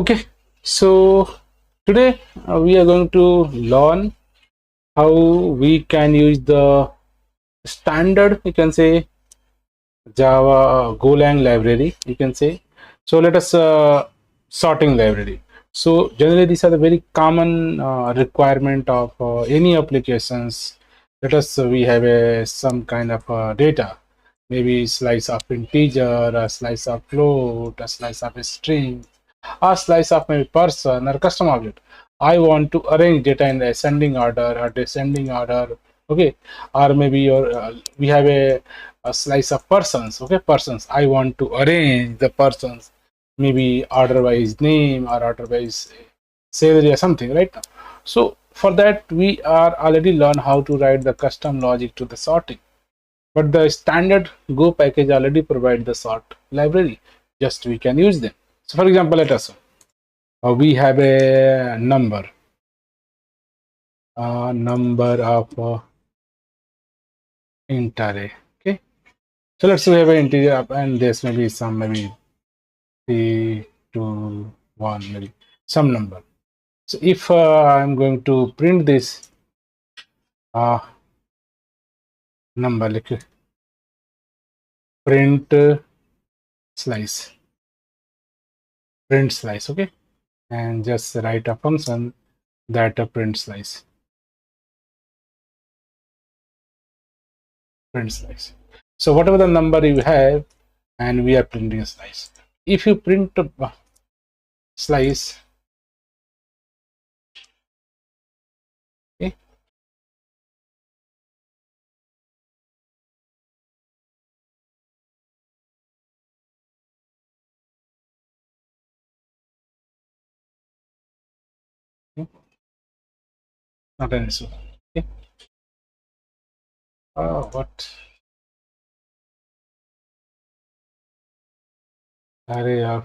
Okay, so today we are going to learn how we can use the standard, you can say, Java GoLang library, you can say. So let us sorting library. So generally these are the very common requirement of any applications. Let us we have a some kind of data, maybe slice of integer, a slice of float, a slice of a string, a slice of maybe person or custom object. I want to arrange data in the ascending order or descending order. Okay, or maybe your we have a slice of persons. Okay, persons. I want to arrange the persons, maybe order wise name or order wise salary or something, right? So for that we are already learn how to write the custom logic to the sorting. But the standard Go package already provide the sort library. Just we can use them. So for example, let us we have a number of int array. Okay, so let's say we have an integer and there's maybe some maybe 3 2 1 maybe some number. So if I'm going to print this number, like print slice okay, and just write a function that print slice. So whatever the number you have, and we are printing a slice. If you print slice, okay, not an issue. Okay. What array of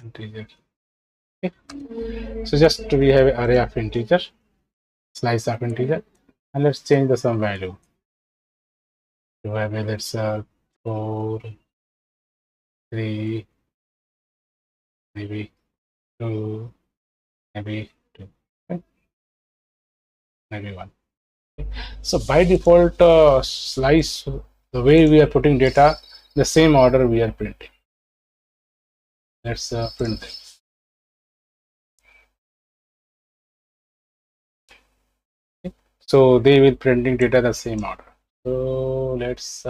integer? Okay. So just we have an array of integer, slice of integer, and let's change the some value. So have a let's 4, 3, maybe 2, maybe 2, okay, maybe 1. Okay. So by default, slice, the way we are putting data, the same order we are printing. Let's print them. Okay. So they will printing data the same order. So let's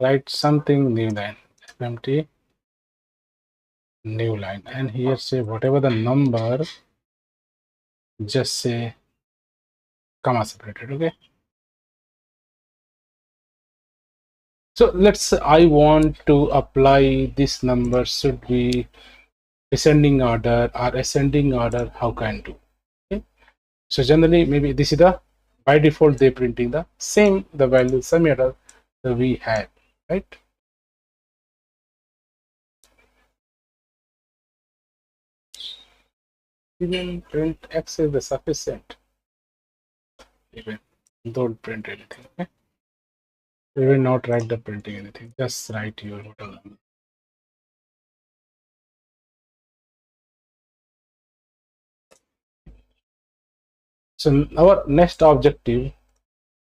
write something new line, empty new line, and here say whatever the number, just say comma separated. Okay, so let's I want to apply this number should be descending order or ascending order, how can do. Okay, so generally maybe this is the by default they printing the same the value same order that we have, right? Even print x is the sufficient, even don't print anything. Okay, we will not write the printing anything, just write your total number. So our next objective,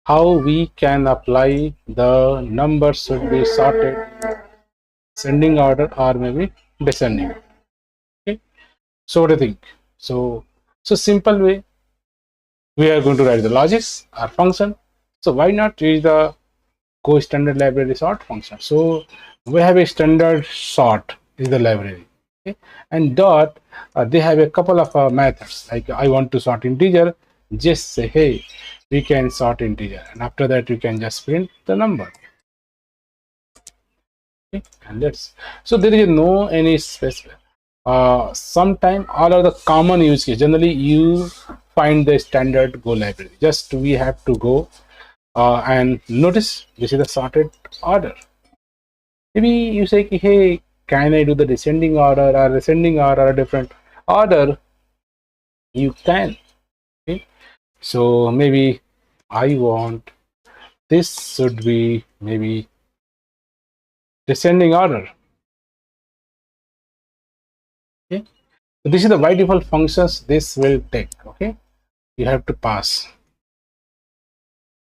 how we can apply the numbers should be sorted ascending order or maybe descending order. Okay, so what do you think? So simple way, we are going to write the logics or function. So why not use the Go standard library sort function? So we have a standard sort is the library. Okay, and dot they have a couple of methods, like I want to sort integer, just say hey we can sort integer, and after that you can just print the number. Okay, and let's, so there is no any specific sometime all of the common use case, generally you find the standard Go library, just we have to go and notice this is the sorted order. Maybe you say hey can I do the descending order or ascending order or different order, you can. Okay, so maybe I want this should be maybe descending order. Okay, so this is the by default functions this will take. Okay, you have to pass.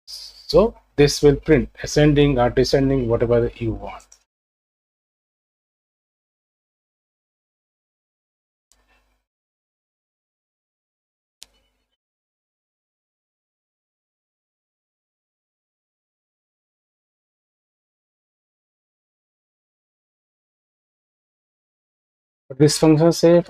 So this will print ascending or descending, whatever you want. But this function say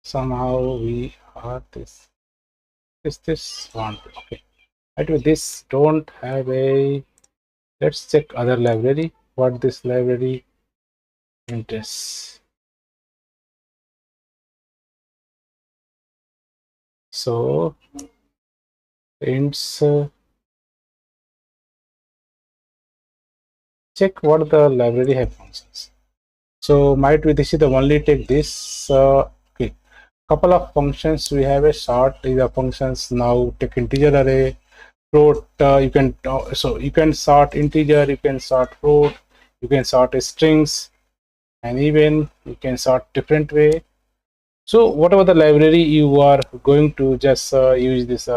somehow we are this one. Okay, right, with this don't have a, let's check other library what this library int is. So ints, check what the library have functions. So might be this is the only take this. Okay, couple of functions we have. A sort is the functions now take integer array, float. You can so you can sort integer, you can sort float, you can sort strings, and even you can sort different way. So whatever the library you are going to, just use this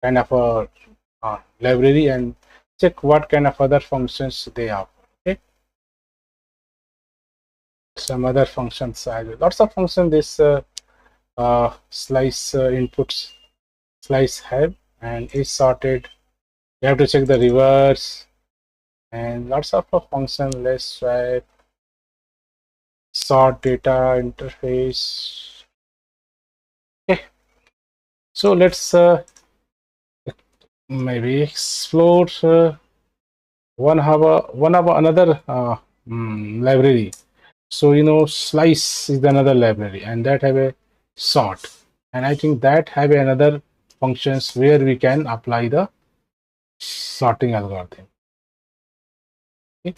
kind of a library and check what kind of other functions they have. Okay, some other functions, lots of functions this slice inputs slice have, and is sorted. You have to check the reverse and lots of functions. Let's try sort data interface. Okay, so let's maybe explore one of another library. So slice is another library, and that have a sort, and I think that have another functions where we can apply the sorting algorithm. Okay.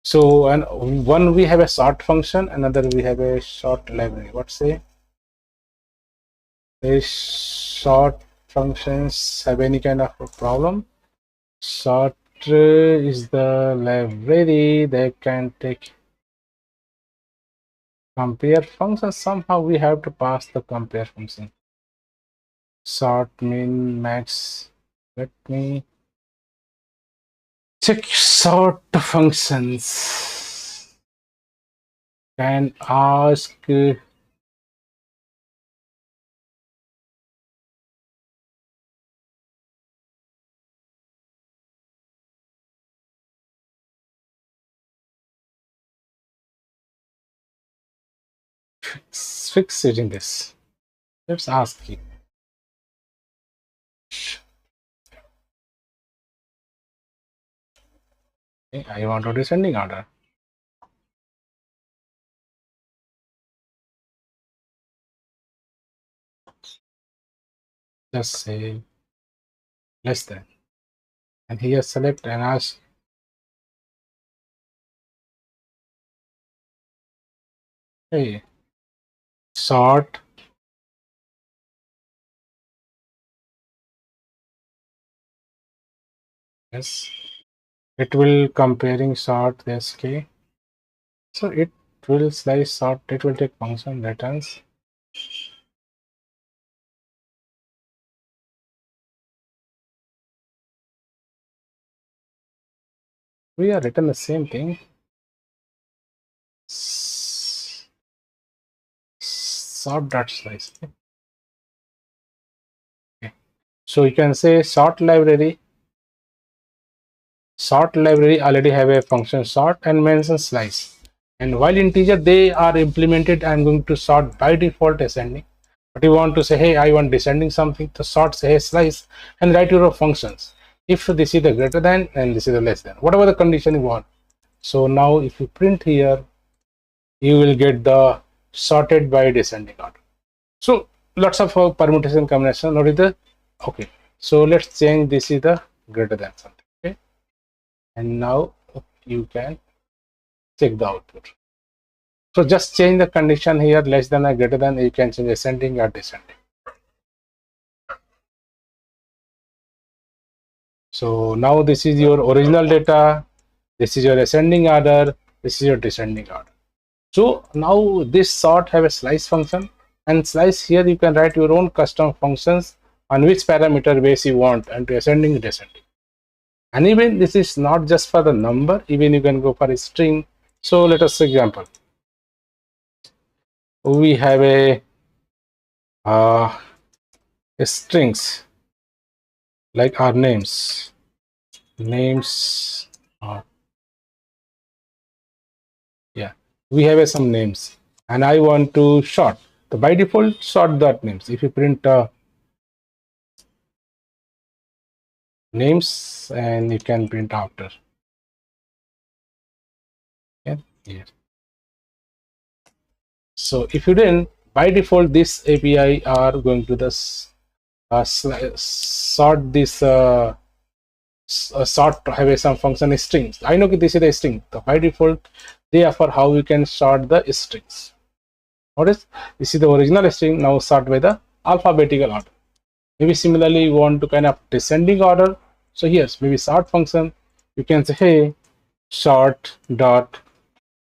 So and one we have a sort function, another we have a sort library. What say? A sort functions have any kind of a problem? Sort is the library that can take compare function. Somehow we have to pass the compare function. Sort min max. Let me check sort functions. Can ask fix it in this. Let's ask you. Okay, I want to descending order. Just say less than, and here select and ask. Hey, sort yes, it will comparing sort this k. So it will slice sort. It will take function returns. We are written the same thing. Sort.Slice. Okay. So you can say sort library. Sort library already have a function sort and mention slice. And while integer they are implemented, I'm going to sort by default ascending. But you want to say, hey, I want descending something, to sort say hey, slice and write your functions. If this is the greater than and this is the less than, whatever the condition you want. So now if you print here, you will get the sorted by descending order. So lots of permutation combination. What is the okay? So let's change this is the greater than something. Okay, and now you can check the output. So just change the condition here, less than or greater than. You can change ascending or descending. So now this is your original data. This is your ascending order. This is your descending order. So now this sort have a slice function, and slice here you can write your own custom functions on which parameter base you want, and ascending, descending. And even this is not just for the number, even you can go for a string. So let us example. We have a strings like our names. Yeah, we have some names, and I want to sort. So by default, sort that names. If you print names, and you can print after. Yeah, here. So if you didn't, by default, this API are going to this sort this sort to have some function strings. I know this is a string. So by default, they are for how we can sort the strings. Notice this is the original string, now sort by the alphabetical order. Maybe similarly you want to kind of descending order. So here's maybe sort function. You can say, hey, sort dot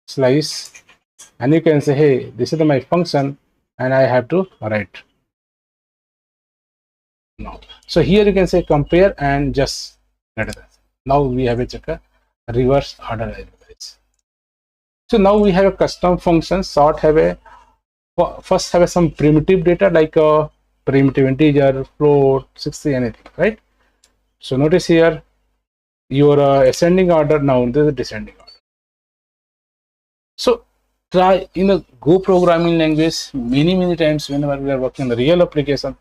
slice, and you can say, hey, this is my function, and I have to write now. So here you can say compare and just greater than. Now we have a reverse order. So now we have a custom function. Sort have a first have some primitive data like a primitive integer, float, 60, anything, right? So notice here your ascending order, now this is descending order. So try in a Go programming language many times whenever we are working on the real application.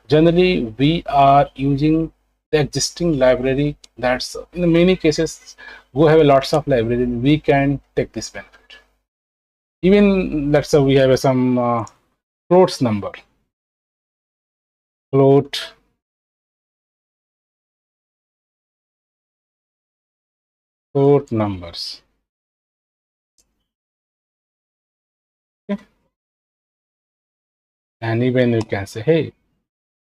Generally, we are using the existing library. That's in many cases Go have a lots of library. We can take this benefit. Even let's say we have some floats number, float numbers. Okay. And even you can say, hey,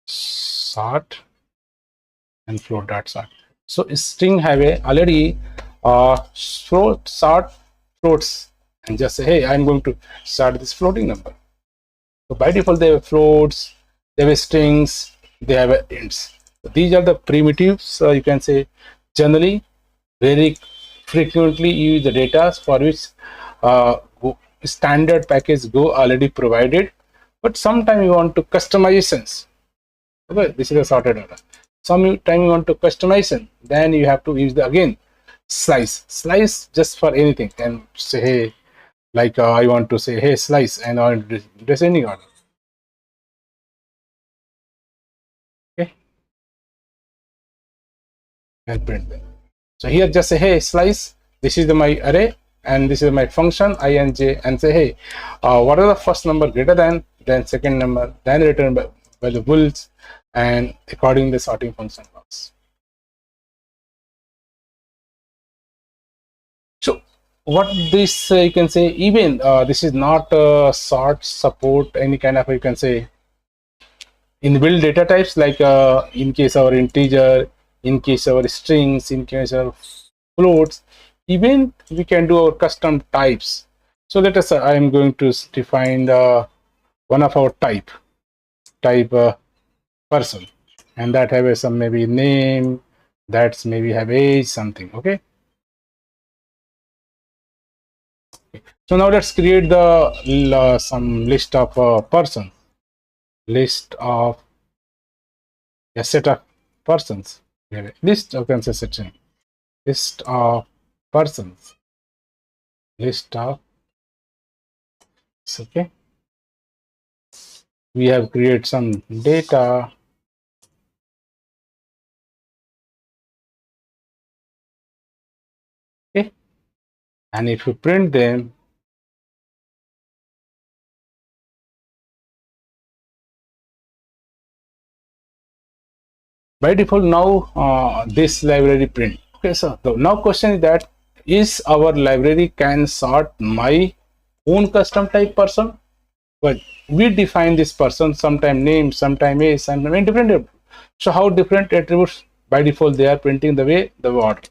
sort and float dot sort. So string have a already float sort floats, and just say, hey, I'm going to start this floating number. So by default they have floats, they have strings, they have ints. So these are the primitives. You can say generally very frequently use the data for which standard package Go already provided, but sometime you want to customizations. Okay, this is a sorted order. Sometime you want to customization, then you have to use the again slice just for anything, and say, hey, like I want to say, hey, slice, and on descending order. Okay, and print them. So here just say, hey, slice, this is my array, and this is my function ij, and say, hey, what are the first number greater than, then second number, then return by the bulls, and according the sorting function works. So what this you can say, even this is not sort support any kind of, you can say, inbuilt data types like in case our integer, in case our strings, in case of floats, even we can do our custom types. So let us I am going to define the one of our type person, and that have some maybe name, that's maybe have age, something. Okay, so now let's create the some list of person, list of a set of persons. We have a list of section, list of persons, list of, okay, we have created some data. Okay, and if you print them, by default now this library print. Okay, so the now question is that, is our library can sort my own custom type person? But we define this person, sometime name, sometime age, sometime different. So how different attributes by default they are printing the way the order.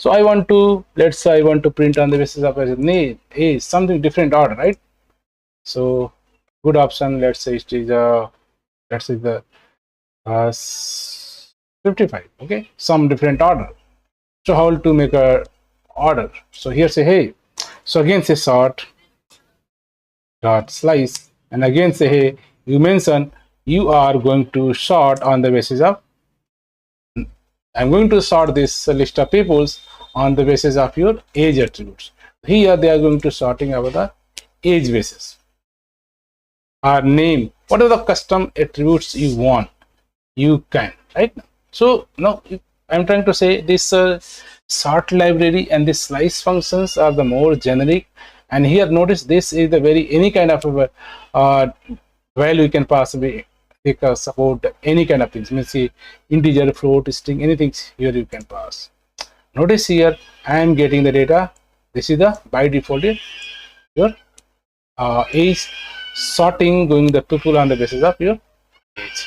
So I want to, let's say I want to print on the basis of a name is something different order, right? So good option, let's say it is let's say the 55, okay, some different order. So how to make a order? So here say hey, so again say sort.Slice, and again say hey, you mention you are going to sort on the basis of, I'm going to sort this list of peoples on the basis of your age attributes. Here they are going to sorting about the age basis. Our name, what are the custom attributes you want, you can, right? So now I'm trying to say this sort library and this slice functions are the more generic, and here notice this is the very any kind of value you can possibly take support any kind of things, means see integer, float, string, anything here you can pass. Notice here I am getting the data, this is the by default your age, sorting going the people on the basis of your age.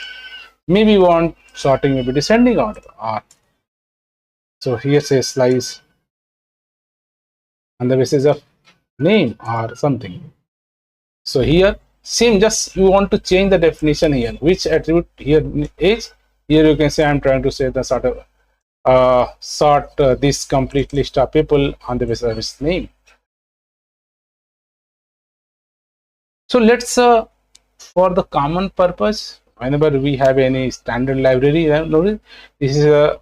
Maybe you want sorting maybe descending order, or so here says slice on the basis of name or something. So here same, just you want to change the definition here, which attribute here age, here you can say I'm trying to say the sort of sort this complete list of people on the basis of his name. So let's for the common purpose, whenever we have any standard library, notice this is a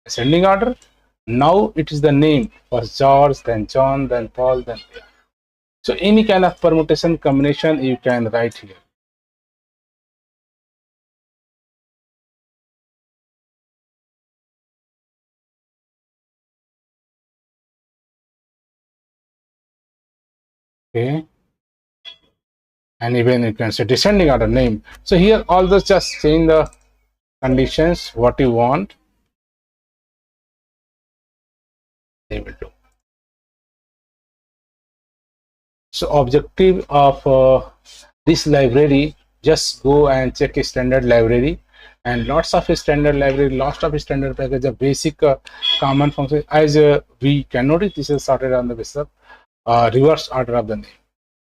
ascending order. Now it is the name, first George, then John, then Paul, then Pierre. So any kind of permutation combination you can write here. Okay, and even you can say descending order name. So here all those just change the conditions what you want, they will do. So objective of this library, just go and check a standard library, and lots of a standard library, lots of a standard package of basic common function. As we can notice, this is sorted on the basis of reverse order of the name,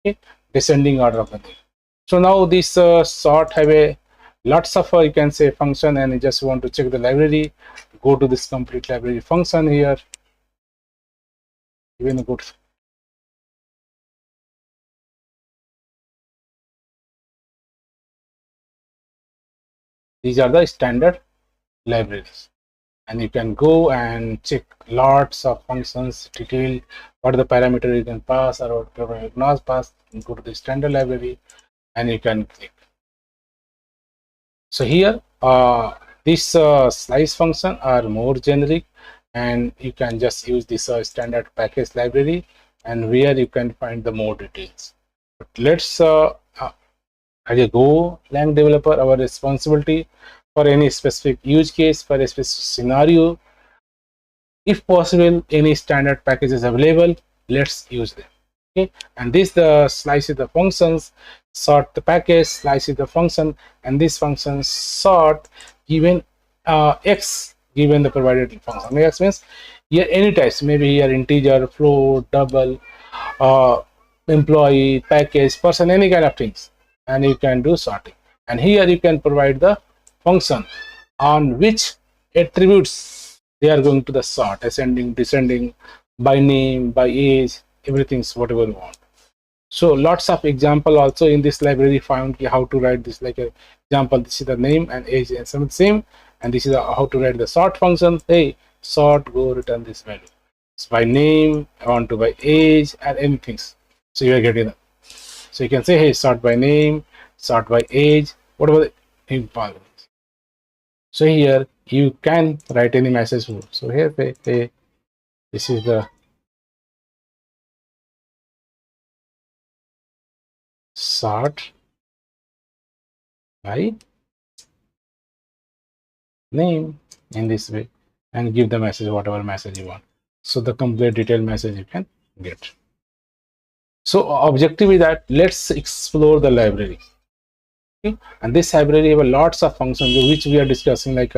okay, descending order of the name. So now this sort have a lots of you can say function, and you just want to check the library, go to this complete library function here, even go to these are the standard libraries, and you can go and check lots of functions detailed, what the parameter you can pass or whatever you cannot pass. Go to the standard library and you can click. So here this slice function are more generic, and you can just use this standard package library, and where you can find the more details. But let's as a GoLang developer, our responsibility for any specific use case, for a specific scenario, if possible any standard package is available, let's use them. Okay, and this the slice is the functions, sort the package, slice is the function, and this function sort given x given the provided function. X means here any types, maybe here integer, float, double, employee, package, person, any kind of things, and you can do sorting. And here you can provide the function on which attributes they are going to the sort, ascending, descending, by name, by age, everything's whatever you want. So lots of example also in this library found how to write this, like a example, this is the name and age and some same, and this is how to write the sort function. Hey, sort, go return this value. It's by name, I want to by age, and anything. So you are getting that. So you can say, hey, sort by name, sort by age, whatever the important. So here you can write any message. So here say this is the sort by name in this way, and give the message whatever message you want. So the complete detailed message you can get. So objective is that let's explore the library. Okay? And this library have lots of functions which we are discussing, like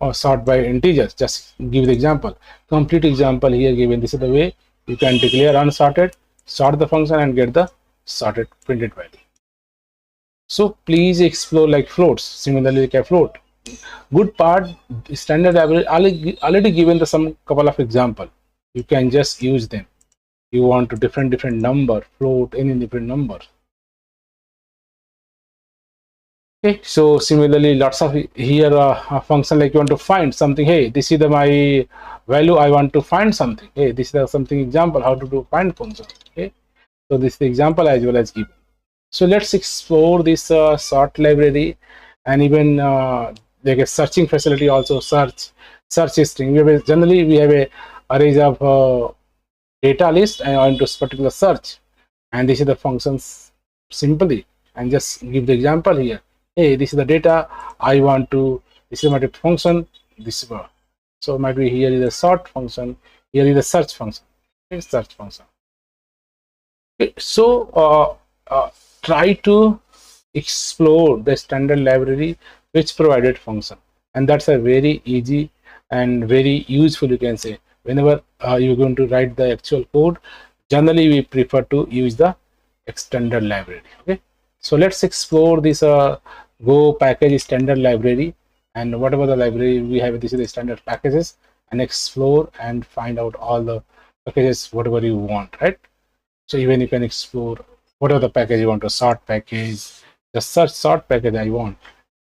or sort by integers. Just give the example, complete example here given. This is the way you can declare unsorted, sort the function, and get the sorted printed value. So please explore like floats. Similarly, like a float. Good part, standard library already given the some couple of example. You can just use them. You want to different number, float any different number. Okay, so similarly, lots of here a function like you want to find something. Hey, this is my value. I want to find something. Hey, this is something example how to do find function. Okay, so this is the example as well as given. So let's explore this sort library, and even like a searching facility also. Search string. Generally we have a arrays of data list and on this particular search, and this is the functions simply, and just give the example here. Hey, this is the data I want to. This is my function. This is so might be here is a sort function. Here is a search function. It's search function. Okay, so try to explore the standard library which provided function, and that's a very easy and very useful, you can say. Whenever you're going to write the actual code, generally we prefer to use the extended library. Okay, so let's explore this go package standard library, and whatever the library we have, this is the standard packages, and explore and find out all the packages whatever you want, right? So even you can explore what are the package you want to sort package, the search sort package I want,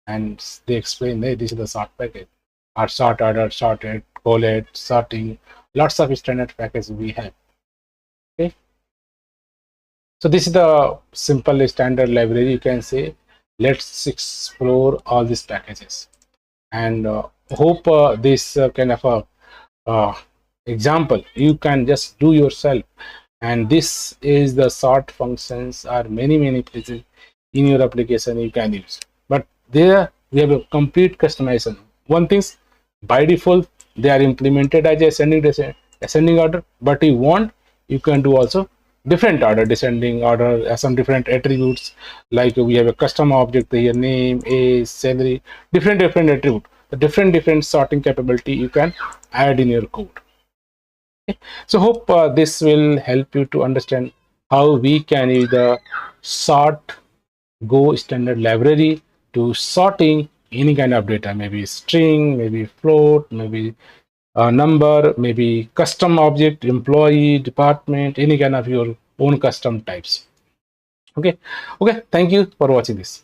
and they explain, hey, this is the sort package, or sort order, sorted, collate, sorting, lots of standard packages we have. Okay, so this is the simple standard library, you can say. Let's explore all these packages, and hope this kind of a example you can just do yourself. And this is the sort functions are many places in your application you can use, but there we have a complete customization. One thing's by default they are implemented as ascending order, but you want, you can do also different order, descending order, some different attributes, like we have a custom object here, name, age, salary, different attribute, the different sorting capability you can add in your code. So hope this will help you to understand how we can use the sort go standard library to sorting any kind of data, maybe string, maybe float, maybe a number, maybe custom object, employee, department, any kind of your own custom types. Okay, thank you for watching this.